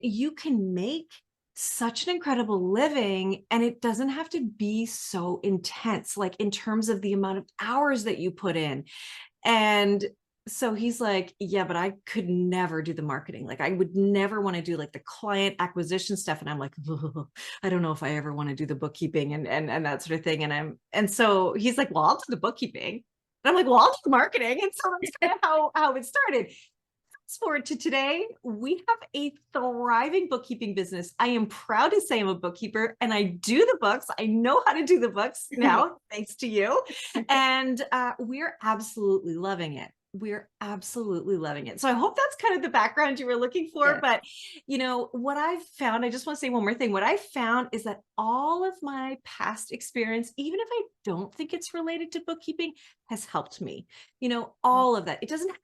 you can make such an incredible living, and it doesn't have to be so intense, like in terms of the amount of hours that you put in. And so he's like, yeah, but I could never do the marketing. Like, I would never want to do like the client acquisition stuff. And I'm like, I don't know if I ever want to do the bookkeeping and that sort of thing. And so he's like, well, I'll do the bookkeeping. And I'm like, well, I'll do the marketing. And so that's kind of how it started. Fast forward to today, we have a thriving bookkeeping business. I am proud to say I'm a bookkeeper and I do the books. I know how to do the books now, thanks to you. And we're absolutely loving it. We're absolutely loving it. So I hope that's kind of the background you were looking for. Yeah. But, what I've found, I just want to say one more thing. What I found is that all of my past experience, even if I don't think it's related to bookkeeping, has helped me. All of that. It doesn't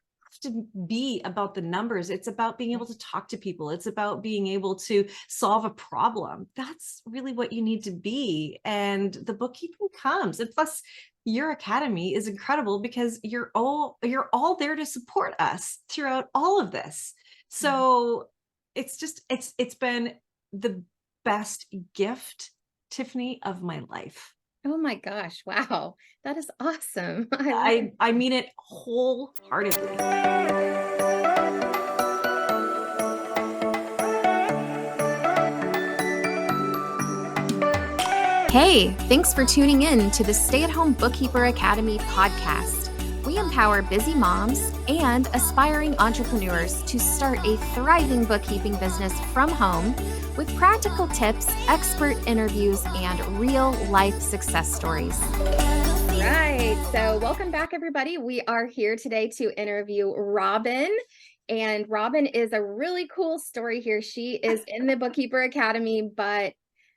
to be about the numbers. It's about being able to talk to people. It's about being able to solve a problem. That's really what you need to be. And the bookkeeping comes. And plus, your academy is incredible because you're all there to support us throughout all of this. So it's been the best gift, Tiffany, of my life. Oh my gosh. Wow. That is awesome. I love I mean it wholeheartedly. Hey, thanks for tuning in to the Stay at Home Bookkeeper Academy podcast. We empower busy moms and aspiring entrepreneurs to start a thriving bookkeeping business from home with practical tips, expert interviews, and real life success stories. Right. So welcome back, everybody. We are here today to interview Robbin. And Robbin is a really cool story here. She is in the Bookkeeper Academy, but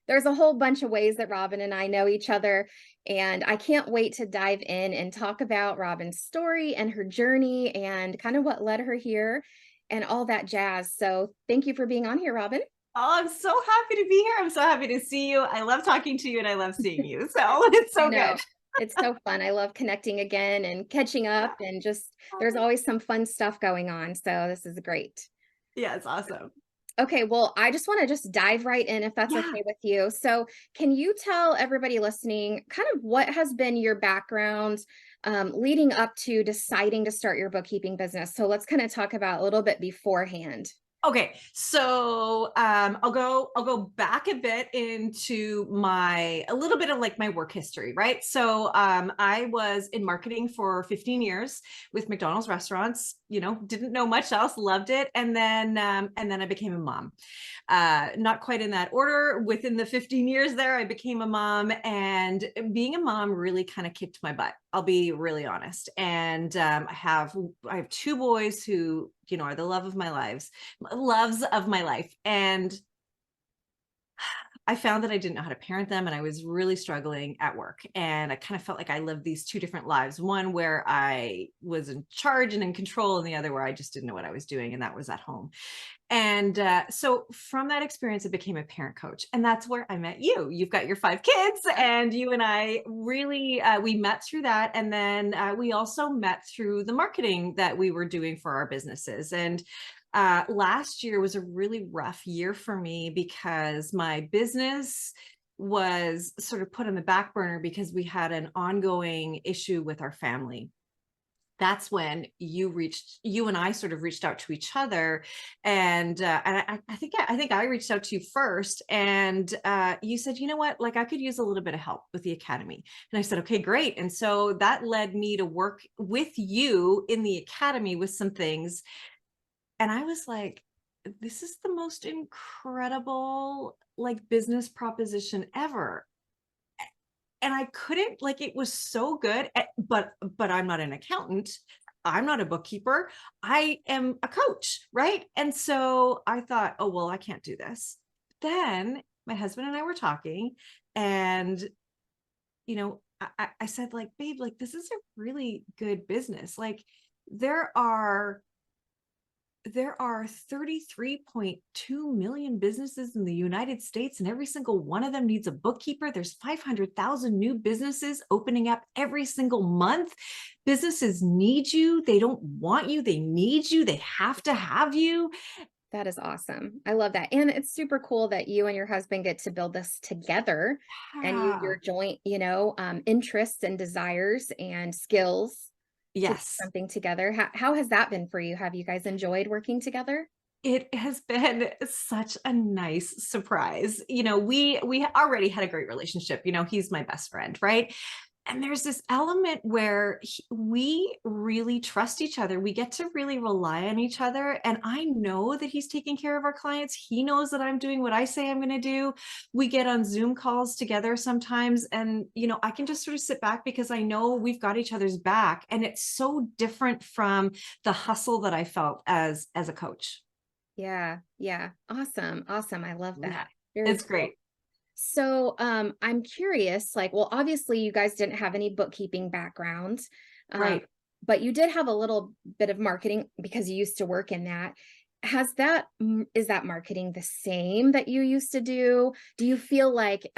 there's a whole bunch of ways that Robbin and I know each other. And I can't wait to dive in and talk about Robbin's story and her journey and kind of what led her here and all that jazz. So thank you for being on here, Robbin. Oh, I'm so happy to be here. I'm so happy to see you. I love talking to you and I love seeing you. So it's I so know. good. It's so fun. I love connecting again and catching up and just there's always some fun stuff going on. So this is great. Yeah, it's awesome. Okay, well, I just want to just dive right in if that's Yeah. okay with you. So, can you tell everybody listening kind of what has been your background leading up to deciding to start your bookkeeping business? So, let's kind of talk about a little bit beforehand. Okay, so I'll go back a bit into a little bit of like my work history, right? So I was in marketing for 15 years with McDonald's restaurants. Didn't know much else, loved it, and then I became a mom. Not quite in that order. Within the 15 years there, I became a mom, and being a mom really kind of kicked my butt. I'll be really honest. And I have two boys who are the loves of my life. And I found that I didn't know how to parent them and I was really struggling at work. And I kind of felt like I lived these two different lives, one where I was in charge and in control, and the other where I just didn't know what I was doing. And that was at home. And so from that experience, I became a parent coach. And that's where I met you. You've got your 5 kids, and you and I really, we met through that. And then we also met through the marketing that we were doing for our businesses. And last year was a really rough year for me because my business was sort of put on the back burner because we had an ongoing issue with our family. That's when you and I sort of reached out to each other, and I think I reached out to you first, and you said, you know what, like I could use a little bit of help with the academy, and I said, okay, great, and so that led me to work with you in the academy with some things, and I was like, this is the most incredible like business proposition ever. And I couldn't, like, it was so good, but I'm not an accountant. I'm not a bookkeeper. I am a coach, right? And so I thought, oh, well, I can't do this. Then my husband and I were talking, and I said, like, babe, like, this is a really good business. Like, there are 33.2 million businesses in the United States, and every single one of them needs a bookkeeper. There's 500,000 new businesses opening up every single month. Businesses need you. They don't want you. They need you. They have to have you. That is awesome. I love that. And it's super cool that you and your husband get to build this together and use Yeah. your joint, interests and desires and skills to do Yes. something together. How has that been for you? Have you guys enjoyed working together? It has been such a nice surprise. We already had a great relationship. He's my best friend, right? And there's this element where we really trust each other. We get to really rely on each other. And I know that he's taking care of our clients. He knows that I'm doing what I say I'm going to do. We get on Zoom calls together sometimes. And, I can just sort of sit back because I know we've got each other's back. And it's so different from the hustle that I felt as a coach. Yeah. Yeah. Awesome. Awesome. I love Yeah, that. Very it's cool. great. So, I'm curious, like, well, obviously you guys didn't have any bookkeeping background, um, Right. but you did have a little bit of marketing because you used to work in that. Is that marketing the same that you used to do? Do you feel like,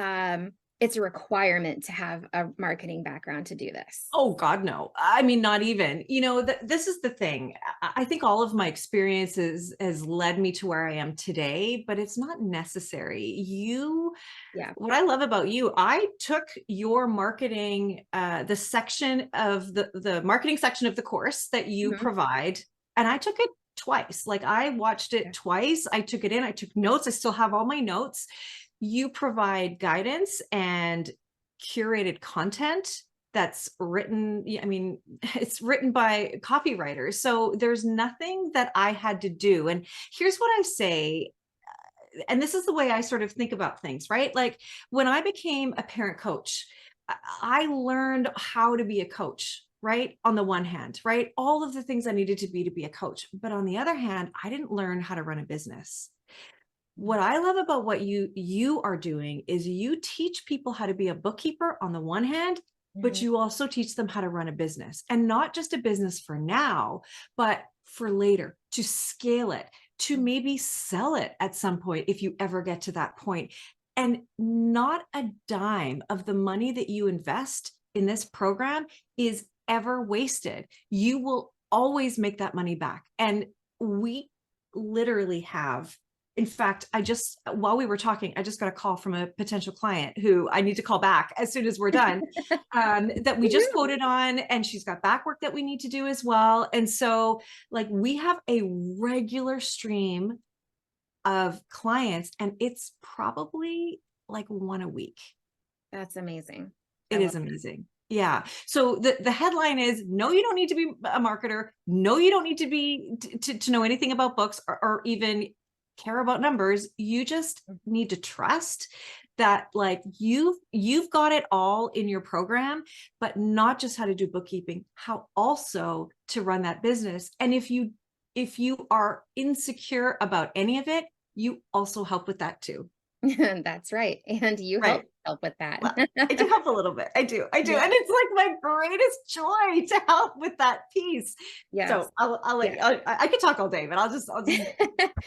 it's a requirement to have a marketing background to do this? Oh God, no. I mean, not even. This is the thing. I think all of my experiences has led me to where I am today, but it's not necessary. Yeah. What I love about you, I took your marketing, the section of the marketing section of the course that you Mhm. provide, and I took it twice. Like I watched Yeah. it twice. I took it in, I took notes. I still have all my notes. You provide guidance and curated content that's written. I mean, it's written by copywriters. So there's nothing that I had to do. And here's what I say, and this is the way I sort of think about things, right? Like when I became a parent coach, I learned how to be a coach, right? On the one hand, right? All of the things I needed to be a coach. But on the other hand, I didn't learn how to run a business. What I love about what you are doing is you teach people how to be a bookkeeper on the one hand, but Mhm. you also teach them how to run a business, and not just a business for now, but for later, to scale it, to maybe sell it at some point if you ever get to that point. And not a dime of the money that you invest in this program is ever wasted. You will always make that money back. And we literally have, in fact, while we were talking, I just got a call from a potential client who I need to call back as soon as we're done, that we just Woohoo. quoted on, and she's got back work that we need to do as well. And so like we have a regular stream of clients, and it's probably like one a week. That's amazing. I It love is amazing. Yeah. So the headline is, no, you don't need to be a marketer. No, you don't need to be to know anything about books, or even care about numbers. You just that. need to trust that like you've got it all in your program, but not just how to do bookkeeping, how also to run that business. And if you are insecure about any of it, you also help with that too. That's right. And you Right. help with that. Well, I do help a little bit. I do. Yeah. And it's like my greatest joy to help with that piece. Yes. So I'll let Yeah. you, I could talk all day, but I'll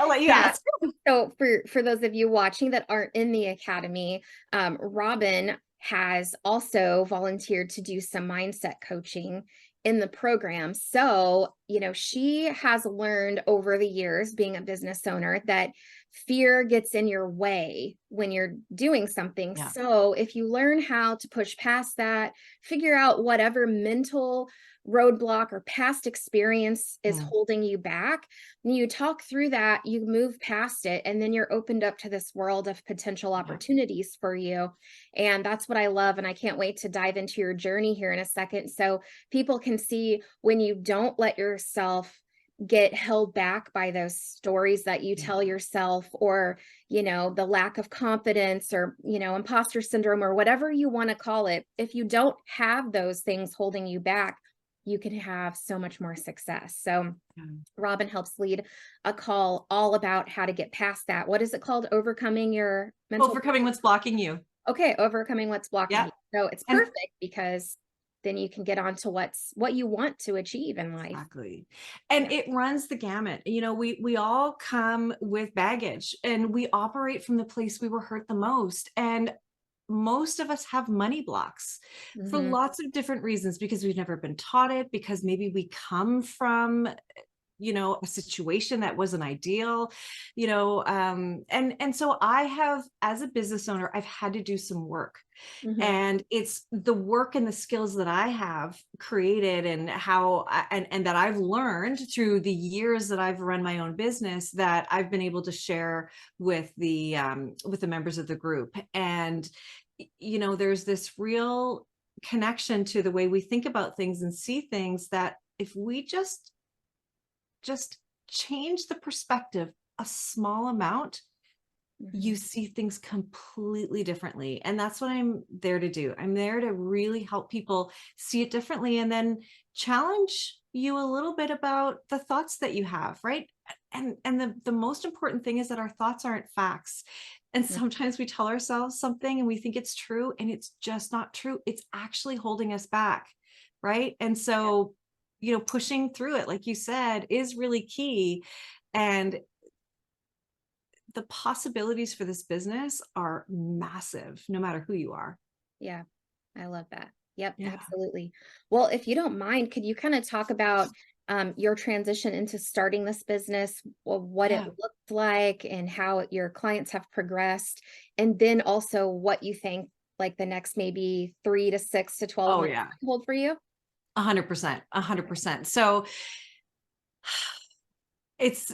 let you Yeah. ask. So for those of you watching that aren't in the academy, Robin has also volunteered to do some mindset coaching in the program. So, she has learned over the years being a business owner that fear gets in your way when you're doing something. Yeah. So, if you learn how to push past that, figure out whatever mental roadblock or past experience is Mm, holding you back, when you talk through that, you move past it, and then you're opened up to this world of potential yeah. opportunities for you. And that's what I love. And I can't wait to dive into your journey here in a second, so people can see when you don't let yourself get held back by those stories that you Yeah. tell yourself, or the lack of confidence, or imposter syndrome, or whatever you want to call it. If you don't have those things holding you back, you can have so much more success. So Yeah. Robin helps lead a call all about how to get past that. What is it called? Overcoming your mental Overcoming what's blocking you. Okay, overcoming what's blocking Yeah. you. So it's And perfect because then you can get on to what you want to achieve in life. exactly. And Yeah. it runs the gamut. We all come with baggage, and we operate from the place we were hurt the most. And most of us have money blocks for Mhm. lots of different reasons, because we've never been taught it, because maybe we come from a situation that wasn't ideal, and so I have, as a business owner, I've had to do some work. Mhm. And it's the work and the skills that I have created and and that I've learned through the years that I've run my own business that I've been able to share with the members of the group. And there's this real connection to the way we think about things and see things, that if we just change the perspective a small amount, you see things completely differently. And that's what I'm there to do. I'm there to really help people see it differently, and then challenge you a little bit about the thoughts that you have, right? And the most important thing is that our thoughts aren't facts. And sometimes we tell ourselves something and we think it's true, and it's just not true. It's actually holding us back, right? And so, pushing through it, like you said, is really key. And the possibilities for this business are massive, no matter who you are. Yeah, I love that. Yep, Yeah. absolutely. Well, if you don't mind, could you kind of talk about your transition into starting this business, what it Yeah. looked like and how your clients have progressed, and then also what you think like the next maybe 3 to 6 to 12 Oh months yeah. hold for you? 100%. 100%. So it's,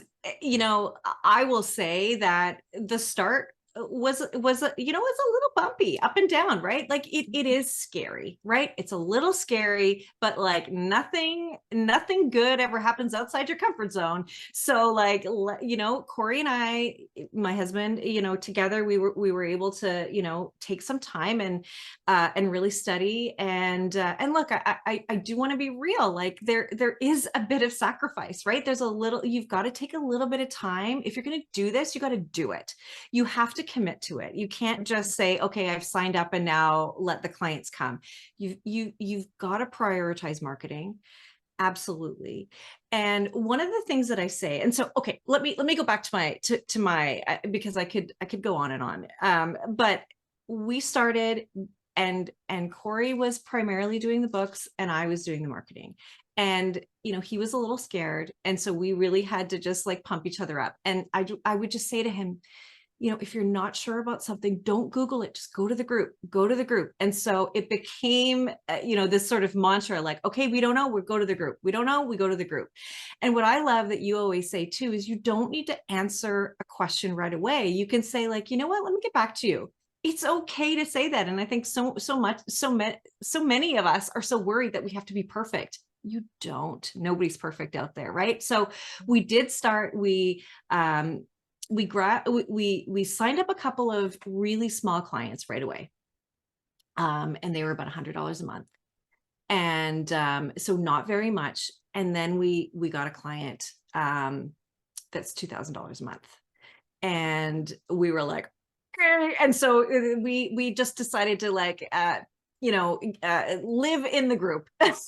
I will say that the start was it's a little bumpy up and down, right? Like it is scary, right? It's a little scary, but like nothing good ever happens outside your comfort zone. So like, Corey and I, my husband, together we were able to, take some time and really study and look, I do want to be real. Like there is a bit of sacrifice, right? You've got to take a little bit of time. If you're going to do this, you got to do it. You have to commit to it. You can't just say, okay, I've signed up and now let the clients come. You've got to prioritize marketing. Absolutely. And one of the things that I say, and so, okay, let me go back to my, because I could go on and on. But we started, and Corey was primarily doing the books and I was doing the marketing. And, he was a little scared. And so we really had to just like pump each other up. And I would just say to him, if you're not sure about something, don't Google it. Just go to the group. And so it became, this sort of mantra, like, okay, we don't know, we go to the group. We don't know, we go to the group. And what I love that you always say too, is you don't need to answer a question right away. You can say like, you know what, let me get back to you. It's okay to say that. And I think so many of us are so worried that we have to be perfect. You don't. Nobody's perfect out there, right? So we did start, we signed up a couple of really small clients right away. And they were about $100 a month. And so not very much. And then we got a client that's $2,000 a month. And we were like, okay. And so we just decided to like live in the group because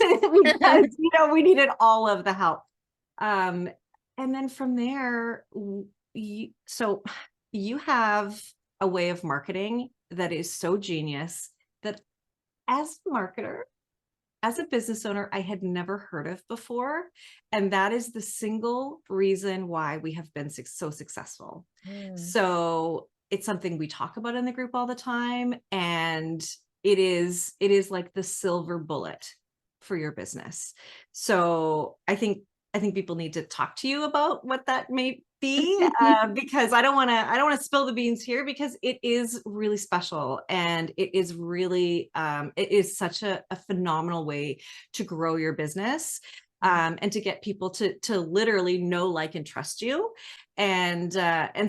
we needed all of the help. And then from there, so you have a way of marketing that is so genius that as a marketer, as a business owner, I had never heard of before. And that is the single reason why we have been so successful. So it's something we talk about in the group all the time. And it is like the silver bullet for your business. So I think people need to talk to you about what that may be, because I don't want to spill the beans here, because it is really special, and it is really it is such a phenomenal way to grow your business, and to get people to literally know, like, and trust you. And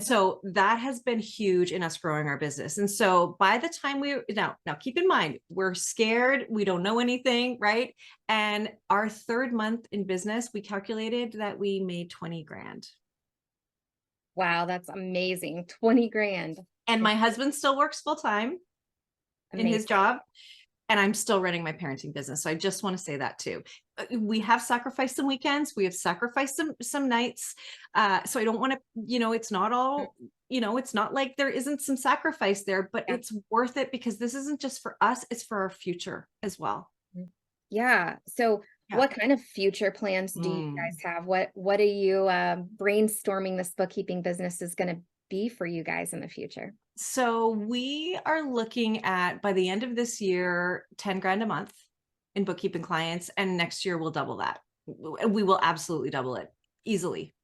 so that has been huge in us growing our business. And so by the time now keep in mind, we're scared, we don't know anything, right? And our third month in business, we calculated that we made 20 grand. Wow, that's amazing. 20 grand. And my husband still works full time in his job, and I'm still running my parenting business. So I just want to say that too. We have sacrificed some weekends. We have sacrificed some nights. So I don't want to, it's not all, it's not like there isn't some sacrifice there, but it's worth it, because this isn't just for us, it's for our future as well. Yeah. So Yeah. what kind of future plans do you Mm. guys have? What are you brainstorming this bookkeeping business is going to be for you guys in the future? So we are looking at, by the end of this year, 10 grand a month in bookkeeping clients. And next year we'll double that. We will absolutely double it easily,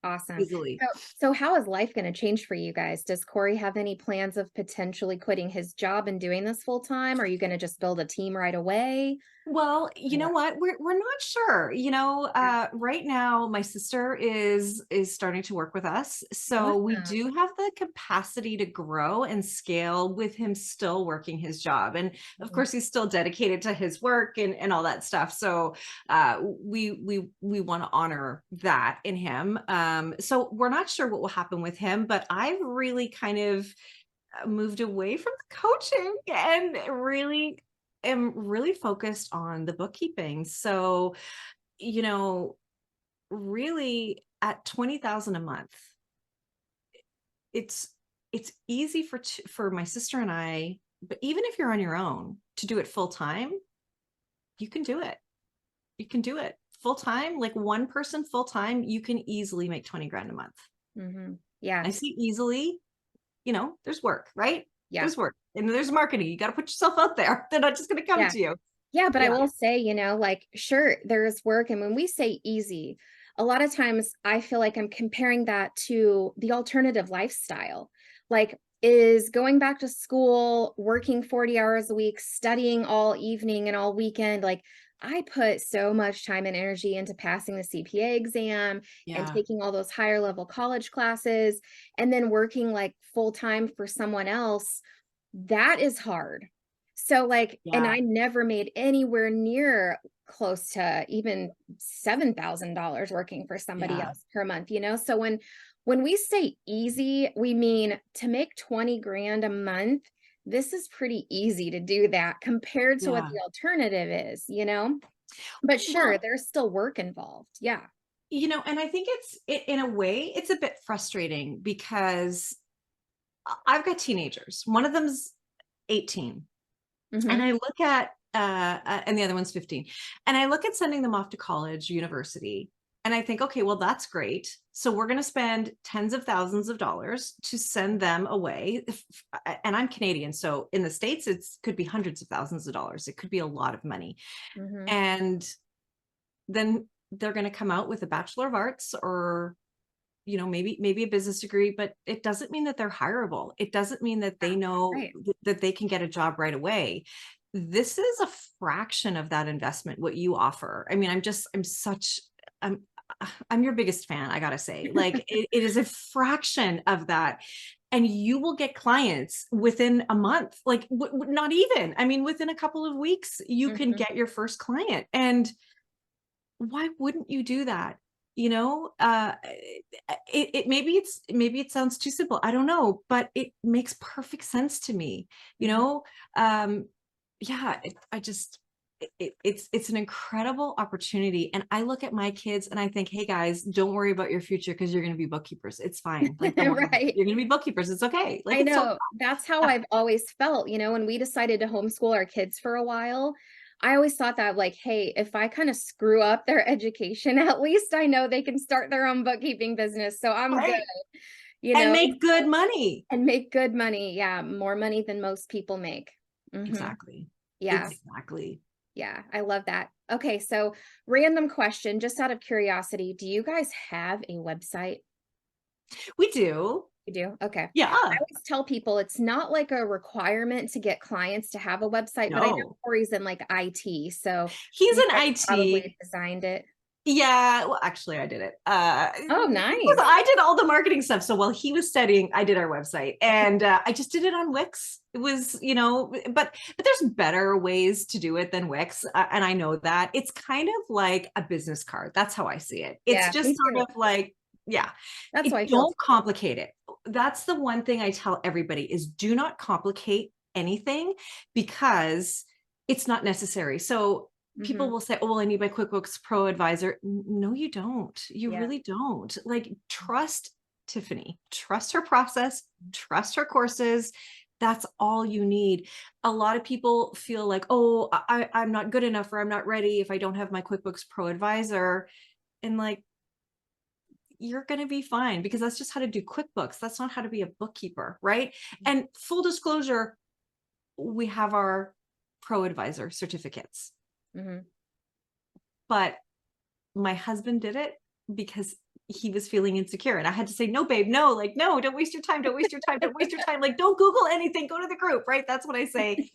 Awesome. easily. So how is life going to change for you guys? Does Corey have any plans of potentially quitting his job and doing this full time? Are you going to just build a team right away? Well, you know What? what? We're not sure. Yeah. Right now my sister is starting to work with us. So we Awesome. do have the capacity to grow and scale with him still working his job. And of Mhm. course he's still dedicated to his work and all that stuff. So we want to honor that in him. So we're not sure what will happen with him, but I've really kind of moved away from the coaching and really am really focused on the bookkeeping. So, you know, really at 20,000 a month, it's easy for my sister and I, but even if you're on your own to do it full time, you can do it. You can do it full time, like one person full time, you can easily make 20 grand a month. Yeah. I see easily, there's work, right? Yeah. There's work and there's marketing. You got to put yourself out there. They're not just going to come Yeah. to you. Yeah, but I Yeah. will say, like, sure, there's work. And when we say easy, a lot of times I feel like I'm comparing that to the alternative lifestyle. Like, is going back to school, working 40 hours a week, studying all evening and all weekend. Like, I put so much time and energy into passing the CPA exam and Yeah. taking all those higher level college classes and then working like full time for someone else. That is hard. So like, and Yeah. I never made anywhere near close to even $7,000 working for somebody Yeah. else per month, So when we say easy, we mean to make 20 grand a month. This is pretty easy to do that compared to what Yeah. the alternative is. But sure, Well, there's still work involved. Yeah. and I think in a way, it's a bit frustrating because I've got teenagers. One of them's 18. And Hmm. I look at, and the other one's 15. And I look at sending them off to college, university, and I think, okay, well, that's great. So we're going to spend tens of thousands of dollars to send them away. And I'm Canadian. So in the States, it could be hundreds of thousands of dollars. It could be a lot of money. Hmm. And then they're going to come out with a Bachelor of Arts or maybe a business degree, but it doesn't mean that they're hireable. It doesn't mean that they know Right. that they can get a job right away. This is a fraction of that investment, what you offer. I mean, I'm I'm your biggest fan, I gotta say. Like it is a fraction of that. And you will get clients within a month, like not even, I mean, within a couple of weeks, you can Hmm. get your first client. And why wouldn't you do that? You know, maybe it sounds too simple. I don't know, but it makes perfect sense to me. You Hmm. know, yeah, it's an incredible opportunity. And I look at my kids and I think, hey guys, don't worry about your future because you're going to be bookkeepers. It's fine. Like don't worry, Right. you're going to be bookkeepers. It's okay. Like I it's so know. That's how I've always felt, when we decided to homeschool our kids for a while. I always thought that like, hey, if I kind of screw up their education, at least I know they can start their own bookkeeping business. So I'm good, right you and know, make good money. and make good money. Yeah, more money than most people make. Hmm. Exactly. Yeah, Exactly. yeah, I love that. Okay, so random question, just out of curiosity, do you guys have a website? We do. You do? Okay. I Yeah. always tell people it's not like a requirement to get clients to have a website, but I know No. Corey's in like IT, so He's you an guys IT. probably designed it. Yeah, well, actually, I did it. Oh, Because nice. I did all the marketing stuff. So while he was studying, I did our website, and I just did it on Wix. It was, but there's better ways to do it than Wix, and I know that. It's kind of like a business card. That's how I see it. It's Yeah, just me sort too. of like, yeah, That's how I feel don't too. complicate it. That's the one thing I tell everybody is do not complicate anything because it's not necessary. So people Hmm. will say, oh, well, I need my QuickBooks Pro advisor. No, you don't. You Yeah. really don't. Like, trust Tiffany, trust her process, trust her courses. That's all you need. A lot of people feel like, oh, I'm not good enough, or I'm not ready if I don't have my QuickBooks Pro advisor. And like, you're going to be fine, because that's just how to do QuickBooks. That's not how to be a bookkeeper, right? And full disclosure, we have our Pro advisor certificates. But my husband did it because he was feeling insecure, and I had to say, no, babe, no, like, no, don't waste your time. Don't waste your time. Don't waste your time. Like, don't Google anything, go to the group, right? That's what I say.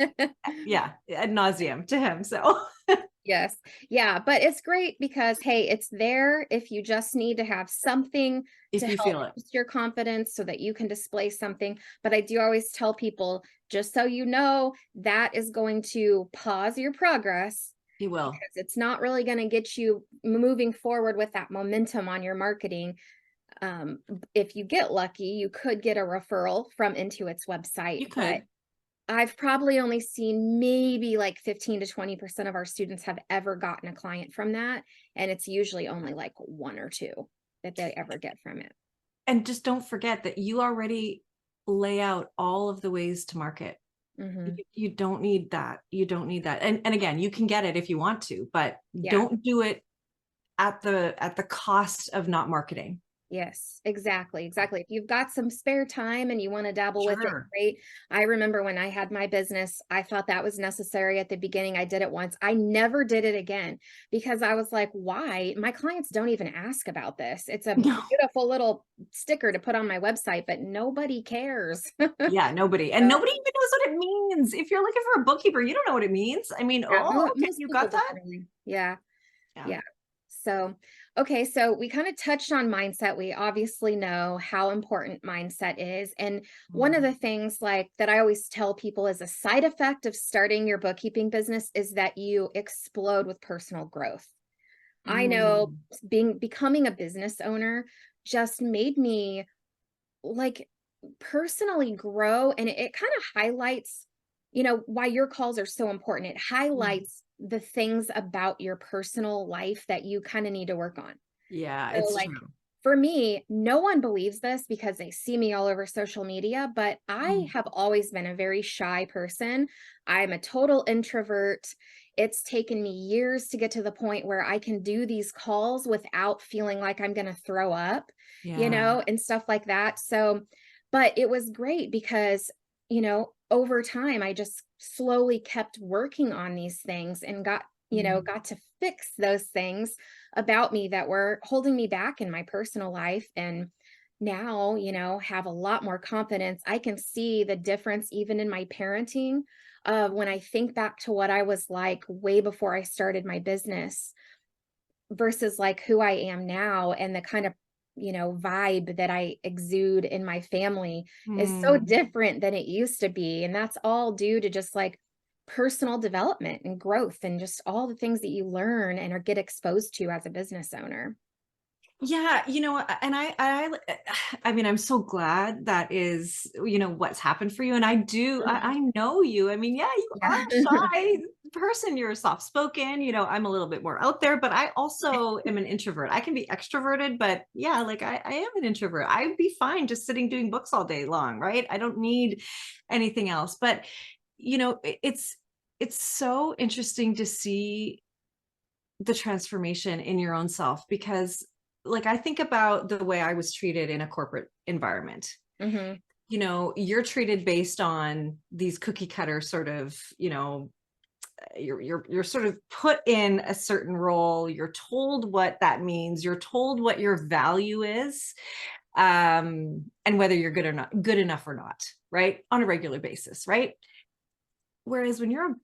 Yeah. Ad nauseum to him. So Yes. Yeah. But it's great because, hey, it's there if you just need to have something if to you help feel it, boost your confidence so that you can display something. But I do always tell people, just so you know, that is going to pause your progress, you will. because it's not really going to get you moving forward with that momentum on your marketing. If you get lucky, you could get a referral from Intuit's website. You But could. I've probably only seen maybe like 15 to 20% of our students have ever gotten a client from that. And it's usually only like one or two that they ever get from it. And just don't forget that you already lay out all of the ways to market. You don't need that. You don't need that. And again, you can get it if you want to, but don't do it at the cost of not marketing. Yes, exactly. Exactly. If you've got some spare time and you want to dabble with it, Sure. great. I remember when I had my business, I thought that was necessary at the beginning. I did it once. I never did it again, because I was like, why? My clients don't even ask about this. It's a No. beautiful little sticker to put on my website, but nobody cares. Yeah, nobody. And nobody even knows what it means. If you're looking for a bookkeeper, you don't know what it means. I mean, Yeah, oh, okay, most you people got don't that? really. Yeah. Yeah. Yeah. So, okay. So we kind of touched on mindset. We obviously know how important mindset is. And one of the things like that I always tell people is a side effect of starting your bookkeeping business is that you explode with personal growth. I know becoming a business owner just made me like personally grow, and it kind of highlights, why your calls are so important. It highlights the things about your personal life that you kind of need to work on. Yeah, So it's like true. for me, no one believes this because they see me all over social media, but I have always been a very shy person. I'm a total introvert. It's taken me years to get to the point where I can do these calls without feeling like I'm going to throw up, Yeah. and stuff like that. So, but it was great because, over time, I just slowly kept working on these things and got to fix those things about me that were holding me back in my personal life. And now, have a lot more confidence. I can see the difference even in my parenting. When I think back to what I was like way before I started my business versus like who I am now, and the kind of vibe that I exude in my family is so different than it used to be. And that's all due to just like personal development and growth and just all the things that you learn and or get exposed to as a business owner. Yeah, and I mean, I'm so glad that is, what's happened for you. And I know you. I mean, yeah, you are a shy person. You're soft spoken, I'm a little bit more out there, but I also am an introvert. I can be extroverted, but yeah, like I am an introvert. I'd be fine just sitting doing books all day long, right? I don't need anything else. But, it's so interesting to see the transformation in your own self, because like I think about the way I was treated in a corporate environment. You're treated based on these cookie cutter sort of, you're sort of put in a certain role. You're told what that means. You're told what your value is, and whether you're good enough or not, right? On a regular basis, right? Whereas when you're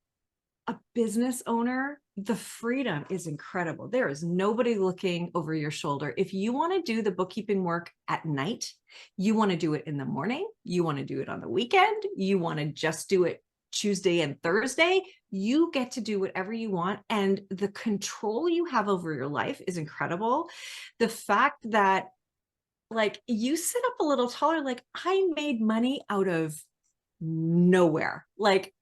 a business owner, the freedom is incredible. There is nobody looking over your shoulder. If you want to do the bookkeeping work at night, you want to do it in the morning, you want to do it on the weekend, you want to just do it Tuesday and Thursday, you get to do whatever you want. And the control you have over your life is incredible. The fact that like you sit up a little taller, like I made money out of nowhere. Like,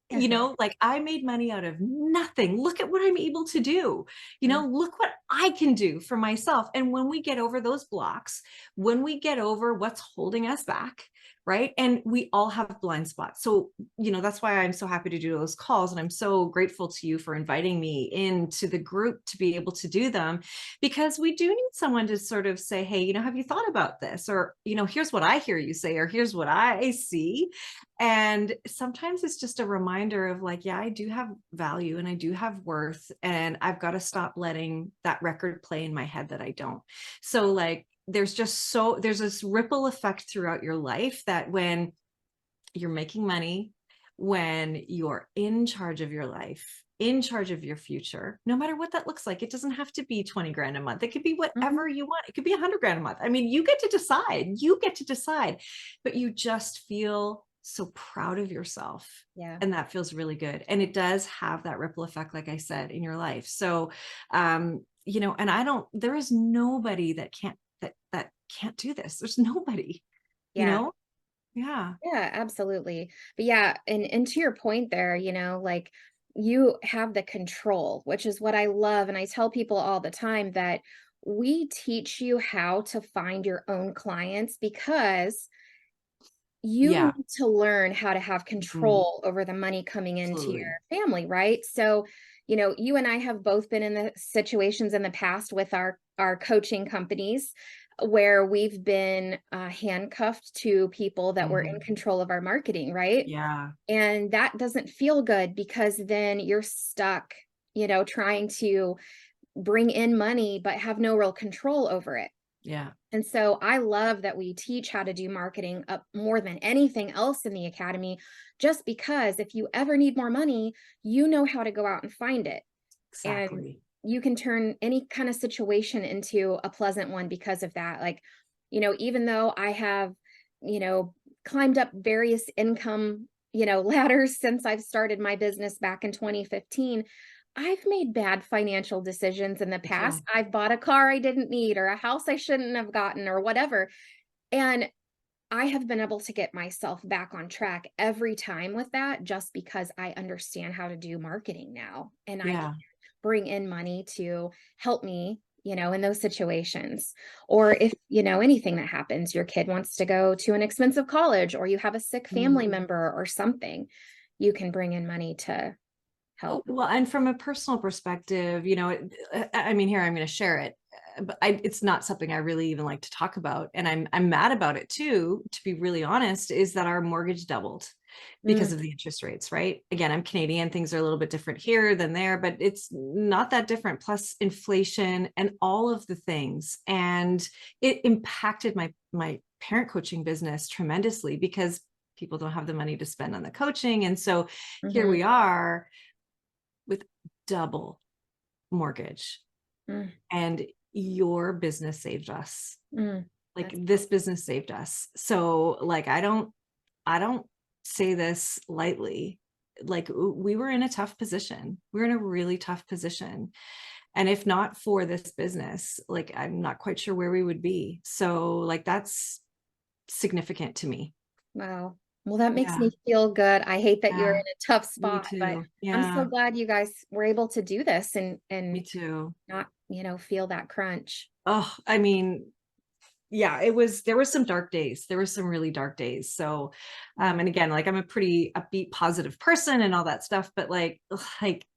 like I made money out of nothing. Look at what I'm able to do. Look what I can do for myself. And when we get over those blocks, when we get over what's holding us back, right? And we all have blind spots. So, that's why I'm so happy to do those calls. And I'm so grateful to you for inviting me into the group to be able to do them, because we do need someone to sort of say, hey, have you thought about this? Or, here's what I hear you say, or here's what I see. And sometimes it's just a reminder of like, yeah, I do have value and I do have worth, and I've got to stop letting that record play in my head that I don't. So like, there's this ripple effect throughout your life that when you're making money, when you're in charge of your life, in charge of your future, no matter what that looks like, it doesn't have to be 20 grand a month. It could be whatever you want. It could be 100 grand a month. I mean, you get to decide, but you just feel so proud of yourself. Yeah. And that feels really good. And it does have that ripple effect, like I said, in your life. So, and there is nobody that can't do this. There's nobody, Yeah. Yeah. Yeah, absolutely. But yeah, and to your point there, like you have the control, which is what I love. And I tell people all the time that we teach you how to find your own clients because you Yeah. need to learn how to have Mhm. control over the money coming into Absolutely. your family, right? So, you and I have both been in the situations in the past with our coaching companies where we've been handcuffed to people that were in Mhm. control of our marketing, right? Yeah. And that doesn't feel good because then you're stuck, trying to bring in money but have no real control over it. Yeah. And so I love that we teach how to do marketing up more than anything else in the academy, just because if you ever need more money, you know how to go out and find it. And Exactly. you can turn any kind of situation into a pleasant one because of that. Like, even though I have, you know, climbed up various income, ladders since I've started my business back in 2015, I've made bad financial decisions in the Me too. past. I've bought a car I didn't need or a house I shouldn't have gotten or whatever. And I have been able to get myself back on track every time with that just because I understand how to do marketing now and I can Yeah. bring in money to help me, in those situations. Or if, anything that happens, your kid wants to go to an expensive college or you have a sick family Mhm. member or something, you can bring in money to help. Well, and from a personal perspective, I mean, here I'm going to share it, but it's not something I really even like to talk about, and I'm mad about it too. To be really honest, is that our mortgage doubled because Mm, of the interest rates, right? Again, I'm Canadian; things are a little bit different here than there, but it's not that different. Plus inflation and all of the things, and it impacted my parent coaching business tremendously because people don't have the money to spend on the coaching, and so here mhm, we are with double mortgage, mm, and your business saved us. mm. Like That's this business saved us. So like I don't say this lightly. Like we were in a tough position. We're in a really tough position. And if not for this business, like I'm not quite sure where we would be. So like that's significant to me. wow. Well, that makes Yeah. me feel good. I hate that you're in Yeah. a tough Me spot, but too. I'm so Yeah. glad you guys were able to do this and Me too. not, feel that crunch. Oh, I mean, yeah, there was some dark days. There were some really dark days. So, Mm, and again, like I'm a pretty upbeat, positive person and all that stuff, but like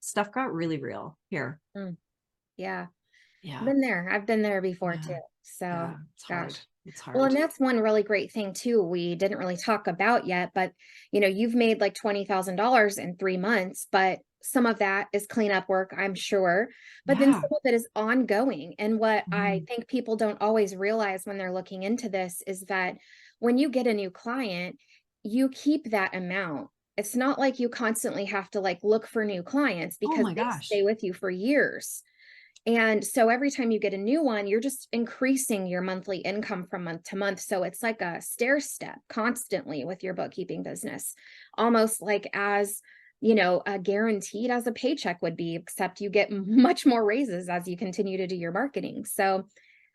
stuff got really real here. mm, yeah. Yeah. Been there. I've been there before too. Yeah. So, Yeah. It's hard. gosh. It's Well, and hard. that's one really great thing too. We didn't really talk about yet, but you've made like $20,000 in 3 months, but some of that is cleanup work, I'm sure. But then Yeah. some of it is ongoing. And what I Mhm. think people don't always realize when they're looking into this is that when you get a new client, you keep that amount. It's not like you constantly have to like look for new clients Oh because my they stay gosh. with you for years. And so every time you get a new one, you're just increasing your monthly income from month to month. So it's like a stair step constantly with your bookkeeping business, almost like as, guaranteed as a paycheck would be, except you get much more raises as you continue to do your marketing. So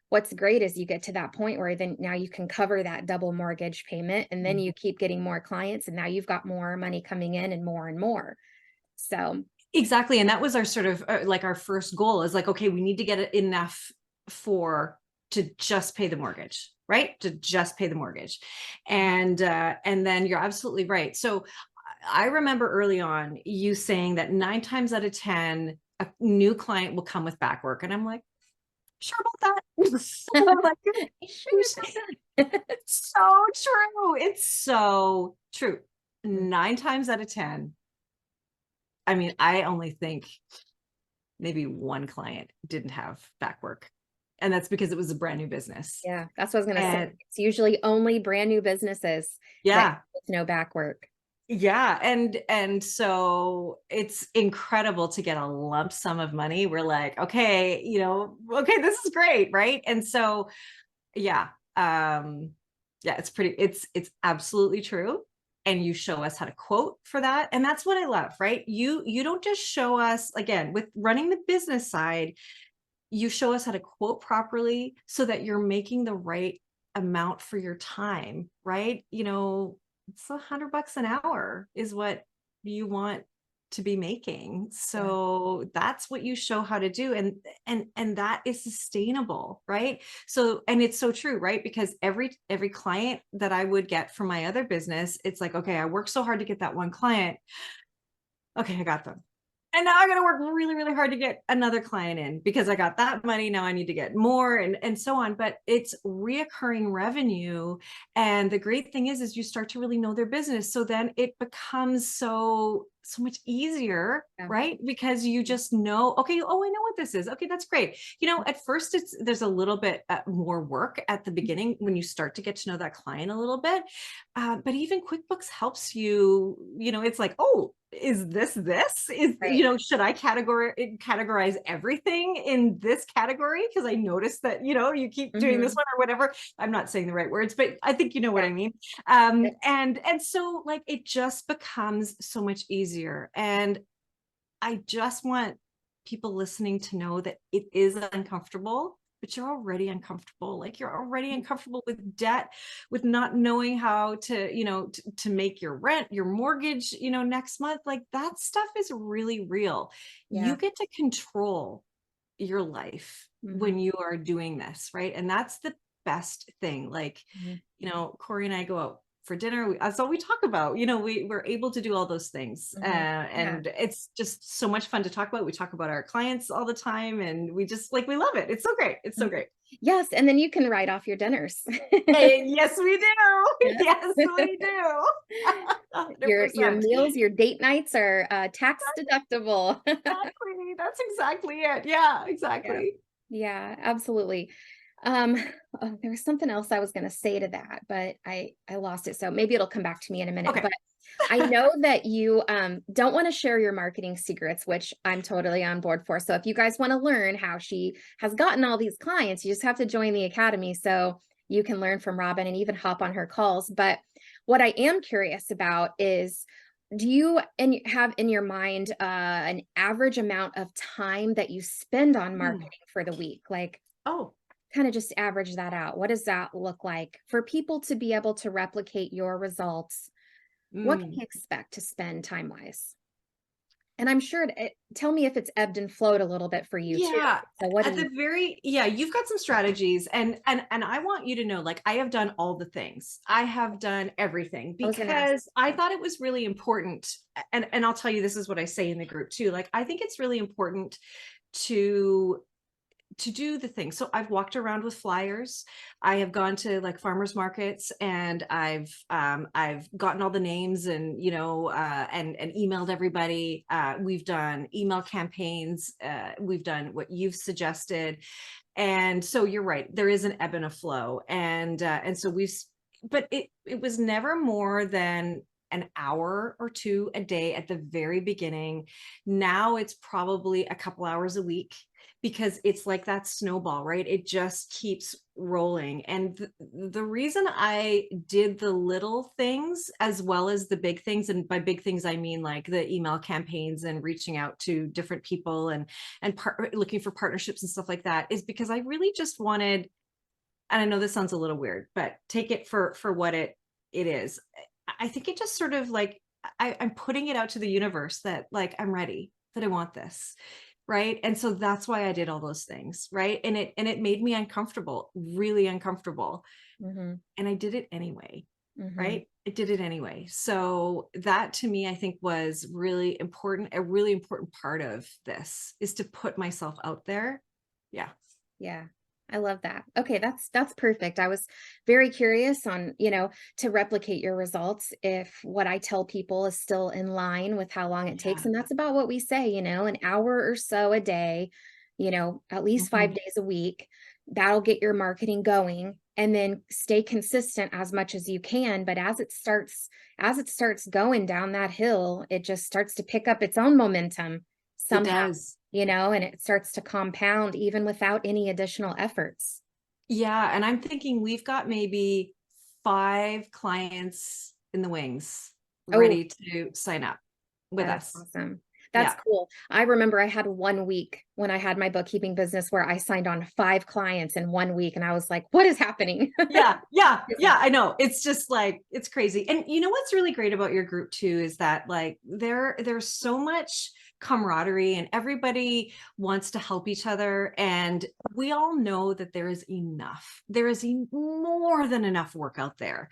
what's great is you get to that point where then now you can cover that double mortgage payment and then you keep getting more clients and now you've got more money coming in and more and more. So, Exactly. And that was our sort of like our first goal is like, okay, we need to get it enough for to just pay the mortgage, right? To just pay the mortgage. And then you're absolutely right. So I remember early on you saying that 9 times out of 10, a new client will come with back work. And I'm like, sure about that. I'm like, Sure about that. it's so true. It's so true. 9 times out of 10. I mean, I only think maybe one client didn't have back work. And that's because it was a brand new business. Yeah, that's what I was gonna say. And It's usually only brand new businesses that yeah, with no back work. yeah. And so it's incredible to get a lump sum of money. We're like, okay, okay, this is great, right? And so yeah, yeah, it's absolutely true. And you show us how to quote for that. And that's what I love, right? You don't just show us, again, with running the business side, you show us how to quote properly so that you're making the right amount for your time, right? It's $100 an hour is what you want to be making. So that's what you show how to do. And that is sustainable, right? So, and it's so true, right? Because every client that I would get from my other business, it's like, okay, I worked so hard to get that one client. Okay, I got them. And now I got to work really, really hard to get another client in because I got that money. Now I need to get more and so on. But it's reoccurring revenue. And the great thing is you start to really know their business. So then it becomes so much easier, right? Because you just know, okay, oh, I know what this is. Okay, that's great. At first there's a little bit more work at the beginning when you start to get to know that client a little bit. But even QuickBooks helps you, it's like, oh, is this is Right. should I categorize everything in this category because I noticed that you keep doing this one or whatever. I'm not saying the right words, but I think you know what I mean. And so like it just becomes so much easier. And I just want people listening to know that it is uncomfortable, but you're already uncomfortable. Like you're already uncomfortable with debt, with not knowing how to, to make your rent, your mortgage, next month. Like that stuff is really real. You get to control your life when you are doing this, right? And that's the best thing. Like, Corey and I go out for dinner. That's all we talk about. We're able to do all those things. And it's just so much fun to talk about. We talk about our clients all the time and we just we love it. It's so great. It's so great. Yes. And then you can write off your dinners. Yes, we do. Yes, we do. Your 100%. meals, your date nights are tax deductible. Exactly. That's exactly it. Yeah, exactly. Yeah, absolutely. There was something else I was going to say to that, but I lost it. So maybe it'll come back to me in a minute. Okay. But I know that you don't want to share your marketing secrets, which I'm totally on board for. So if you guys want to learn how she has gotten all these clients, you just have to join the academy so you can learn from Robbin and even hop on her calls. But what I am curious about is, do you have in your mind an average amount of time that you spend on marketing for the week? Like, kind of just average that out. What does that look like for people to be able to replicate your results? What can you expect to spend time-wise? And I'm sure tell me if it's ebbed and flowed a little bit for you too. So what at the you've got some strategies and I want you to know, like, I have done all the things. I have done everything because I thought it was really important. And I'll tell you, this is what I say in the group too. Like, I think it's really important to do the thing. So I've walked around with flyers. I have gone to like farmers markets and I've gotten all the names and, and emailed everybody. We've done email campaigns. We've done what you've suggested. And so you're right. There is an ebb and a flow. And so but it was never more than an hour or two a day at the very beginning. Now it's probably a couple hours a week, because it's like that snowball, right? It just keeps rolling. And the reason I did the little things as well as the big things, and by big things, I mean like the email campaigns and reaching out to different people and looking for partnerships and stuff like that, is because I really just wanted, and I know this sounds a little weird, but take it for what it is. I think it just sort of like, I'm putting it out to the universe that like, I'm ready, that I want this. right? And so that's why I did all those things, right? And it made me uncomfortable, really uncomfortable. Mm-hmm. And I did it anyway, Mm-hmm. right? I did it anyway. So that to me, I think was really important. A really important part of this is to put myself out there. Yeah. Yeah. I love that. Okay, that's perfect. I was very curious on, to replicate your results if what I tell people is still in line with how long it takes. Yeah. And that's about what we say, an hour or so a day, at least 5 Mhm. days a week. That'll get your marketing going, and then stay consistent as much as you can. But as it starts going down that hill, it just starts to pick up its own momentum It somehow, does. and it starts to compound even without any additional efforts. Yeah. And I'm thinking we've got maybe 5 clients in the wings Oh, ready to sign up with that is us. awesome. That's Yeah. cool. I remember I had 1 week when I had my bookkeeping business where I signed on 5 clients in 1 week, and I was like, what is happening? Yeah, yeah, yeah, I know. It's just like, it's crazy. And you know what's really great about your group too is that like there's so much camaraderie and everybody wants to help each other, and we all know that there is enough. There is more than enough work out there.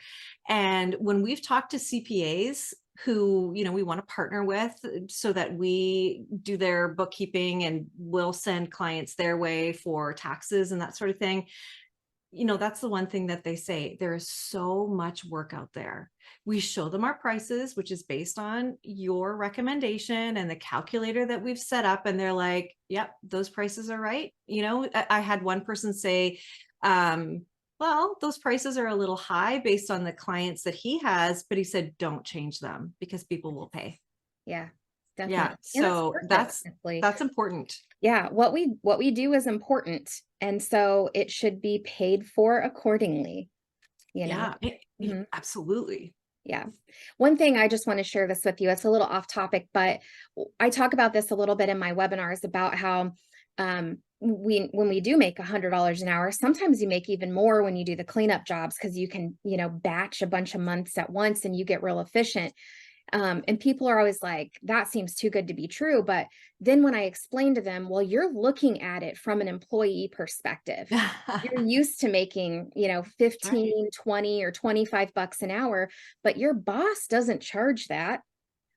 And when we've talked to CPAs who, we want to partner with so that we do their bookkeeping and we'll send clients their way for taxes and that sort of thing, that's the one thing that they say. There is so much work out there. We show them our prices, which is based on your recommendation and the calculator that we've set up. And they're like, yep, those prices are right. I had one person say, well, those prices are a little high based on the clients that he has, but he said, don't change them because people will pay. Yeah, Yeah. definitely. And it's So worth it, that's honestly. important. Yeah, what we do is important, and so it should be paid for accordingly, you know. Yeah, Mhm. absolutely. Yeah. One thing I just want to share this with you. It's a little off topic, but I talk about this a little bit in my webinars about how when we do make $100 an hour, sometimes you make even more when you do the cleanup jobs because you can, batch a bunch of months at once and you get real efficient. And people are always like, that seems too good to be true. But then when I explain to them, well, you're looking at it from an employee perspective. You're used to making, 15, Right. 20, or 25 bucks an hour, but your boss doesn't charge that.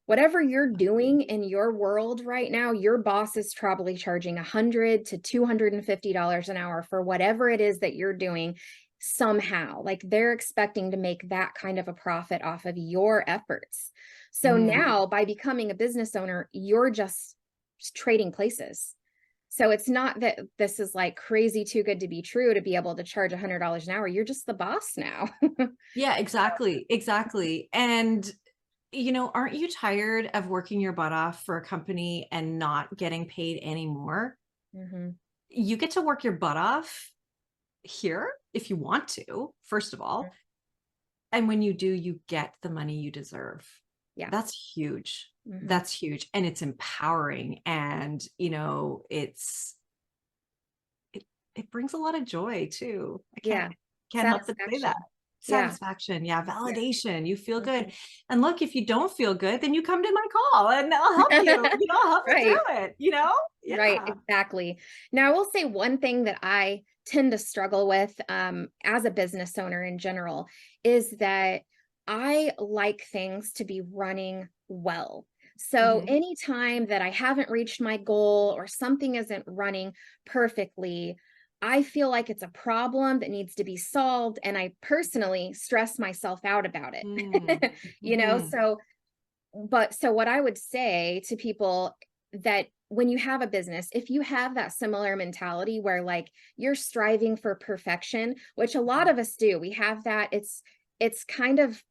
Whatever you're doing in your world right now, your boss is probably charging $100 to $250 an hour for whatever it is that you're doing somehow. Like they're expecting to make that kind of a profit off of your efforts. So Mm. now by becoming a business owner, you're just trading places. So it's not that this is like crazy too good to be true to be able to charge $100 an hour. You're just the boss now. Yeah, exactly. Exactly. And, aren't you tired of working your butt off for a company and not getting paid anymore? Mhm. You get to work your butt off here if you want to, first of all. And when you do, you get the money you deserve. Yeah. That's huge. Mhm. That's huge. And it's empowering. And, it brings a lot of joy too. I Yeah. can't help but say that. Satisfaction. Yeah. Satisfaction. Yeah. Yeah. Validation. You feel good. Mhm. And look, if you don't feel good, then you come to my call and I'll help you, I'll help you Right. through it, Right. Yeah. Exactly. Now, I will say one thing that I tend to struggle with as a business owner in general is that I like things to be running well. So Mhm. anytime that I haven't reached my goal or something isn't running perfectly, I feel like it's a problem that needs to be solved. And I personally stress myself out about Mm. it. Mhm. So what I would say to people that when you have a business, if you have that similar mentality where like you're striving for perfection, which a lot of us do, we have that, it's kind of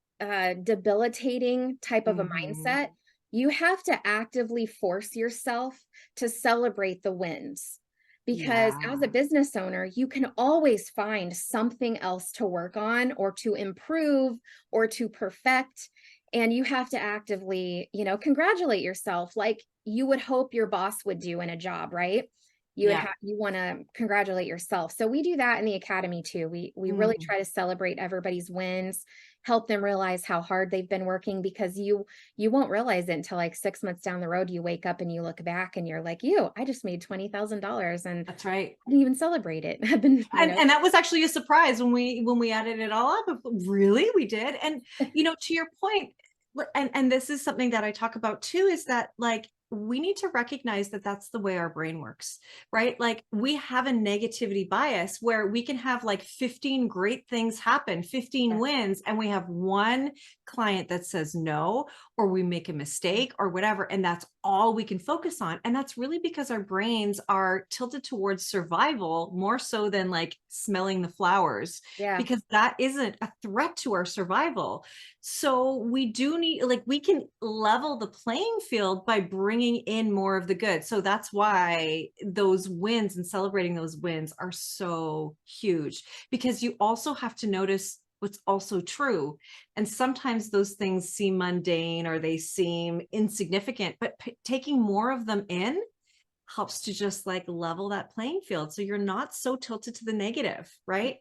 debilitating type of a Mhm. mindset. You have to actively force yourself to celebrate the wins. Because as a Yeah. business owner, you can always find something else to work on or to improve or to perfect. And you have to actively, congratulate yourself like you would hope your boss would do in a job, right? you would Yeah. have, you want to congratulate yourself. So we do that in the academy too. We really Mm. try to celebrate everybody's wins, help them realize how hard they've been working, because you won't realize it until like 6 months down the road. You wake up and you look back and you're like, I just made $20,000 and That's right. I didn't even celebrate it. I've been, And that was actually a surprise when we added it all up. Really, we did. And to your point, and this is something that I talk about too, is that like we need to recognize that that's the way our brain works, right? Like we have a negativity bias where we can have like 15 great things happen, 15 wins, and we have one client that says no, or we make a mistake or whatever, and that's all we can focus on. And that's really because our brains are tilted towards survival more so than like smelling the flowers, yeah, because that isn't a threat to our survival. So we do need, like, we can level the playing field by bringing in more of the good. So that's why those wins and celebrating those wins are so huge, because you also have to notice what's also true. And sometimes those things seem mundane or they seem insignificant, but taking more of them in helps to just like level that playing field. So you're not so tilted to the negative, right?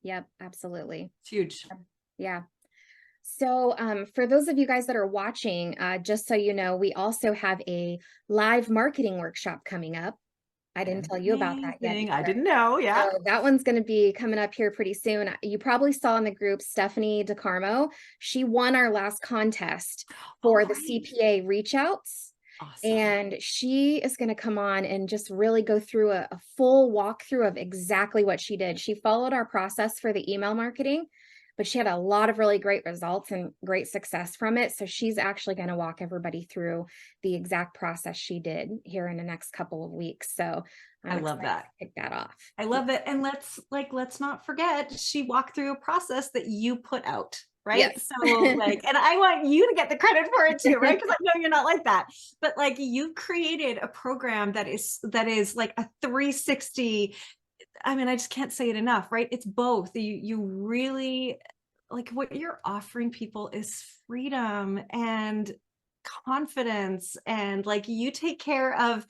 yep, absolutely. It's huge. Yeah. So for those of you guys that are watching, just so you know, we also have a live marketing workshop coming up. I didn't tell you about that yet Amazing. I either. didn't know. Yeah. So that one's going to be coming up here pretty soon. You probably saw in the group, Stephanie DeCarmo, she won our last contest for the CPA reach outs. Awesome. And she is going to come on and just really go through a full walkthrough of exactly what she did. She followed our process for the email marketing, but she had a lot of really great results and great success from it. So she's actually going to walk everybody through the exact process she did here in the next couple of weeks. So I love that. to kick that off. I love it. And let's not forget, she walked through a process that you put out, right? Yes. So like, and I want you to get the credit for it too, right? Because I know you're not like that, but like you created a program that is like a 360. I mean, I just can't say it enough, right? It's both. You really, like, what you're offering people is freedom and confidence, and like you take care of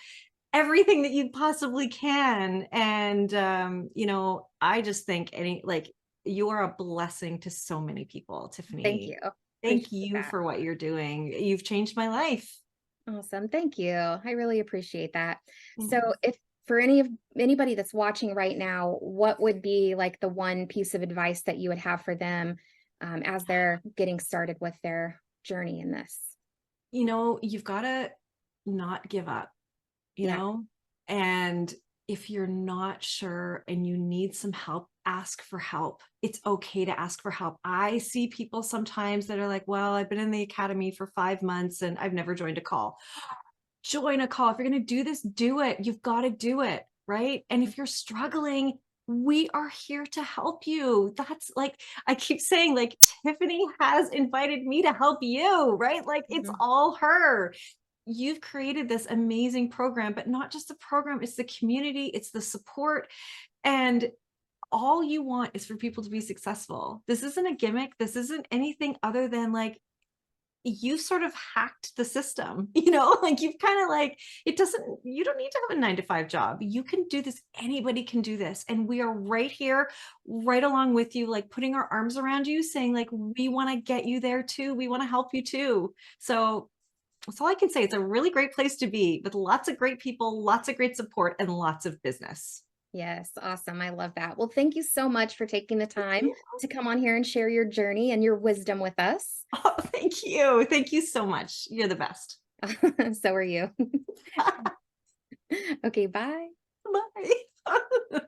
everything that you possibly can. And I just think you are a blessing to so many people, Tiffany. Thank you. Thank Appreciate you that. for what you're doing. You've changed my life. Awesome. Thank you. I really appreciate that. Mhm. So if for anybody that's watching right now, what would be like the one piece of advice that you would have for them as they're getting started with their journey in this? You've got to not give up, Yeah. and if you're not sure and you need some help, ask for help. It's okay to ask for help. I see people sometimes that are like, well, I've been in the academy for 5 months and I've never joined a call. Join a call. If you're going to do this, do it. You've got to do it, right? And if you're struggling, we are here to help you. That's like, I keep saying, like, Tiffany has invited me to help you, right? Like, it's all her. You've created this amazing program, but not just the program, it's the community, it's the support. And all you want is for people to be successful. This isn't a gimmick. This isn't anything other than like, you sort of hacked the system, like you've kind of like, you don't need to have a 9-to-5 job. You can do this. Anybody can do this. And we are right here, right along with you, like putting our arms around you, saying like, we want to get you there too. We want to help you too. So that's all I can say. It's a really great place to be, with lots of great people, lots of great support, and lots of business. Yes. Awesome. I love that. Well, thank you so much for taking the time to come on here and share your journey and your wisdom with us. Oh, thank you. Thank you so much. You're the best. So are you. Okay. Bye. Bye.